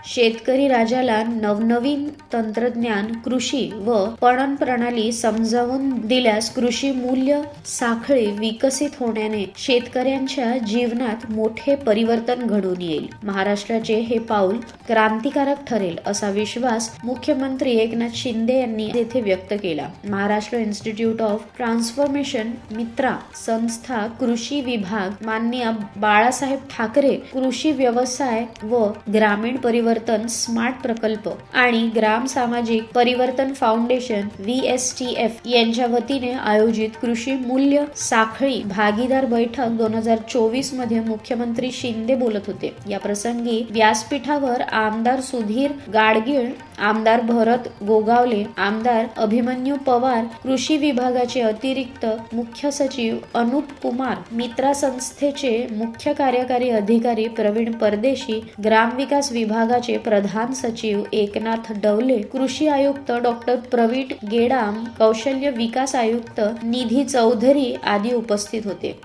शेतकरी राजाला नवनवीन तंत्रज्ञान, कृषी व पणन प्रणाली समजावून दिल्यास कृषी मूल्य साखळी विकसित होण्याने शेतकऱ्यांच्या जीवनात मोठे परिवर्तन घडून येईल. महाराष्ट्राचे हे पाऊल क्रांतिकारक ठरेल असा विश्वास मुख्यमंत्री एकनाथ शिंदे यांनी येथे व्यक्त केला. महाराष्ट्र इन्स्टिट्यूट ऑफ ट्रान्सफॉर्मेशन, मित्रा संस्था, कृषी विभाग, माननीय बाळासाहेब ठाकरे कृषी व्यवसाय व ग्रामीण परिवर्तन स्मार्ट प्रकल्प आणि ग्राम सामाजिक परिवर्तन फाउंडेशन VSTF यांच्या वतीने आयोजित कृषी मूल्य साखळी भागीदार बैठक 2024 मध्ये मुख्यमंत्री शिंदे बोलत होते. या प्रसंगी व्यासपीठावर आमदार सुधीर गाडगीळ, आमदार भरत गोगावले, आमदार अभिमन्यू पवार, कृषी विभागाचे अतिरिक्त मुख्य सचिव अनुप कुमार, मित्रा संस्थेचे मुख्य कार्यकारी अधिकारी प्रवीण परदेशी, ग्रामविकास विभागाचे प्रधान सचिव एकनाथ डवले, कृषी आयुक्त डॉक्टर प्रवीण गेडाम, कौशल्य विकास आयुक्त निधी चौधरी आदी उपस्थित होते.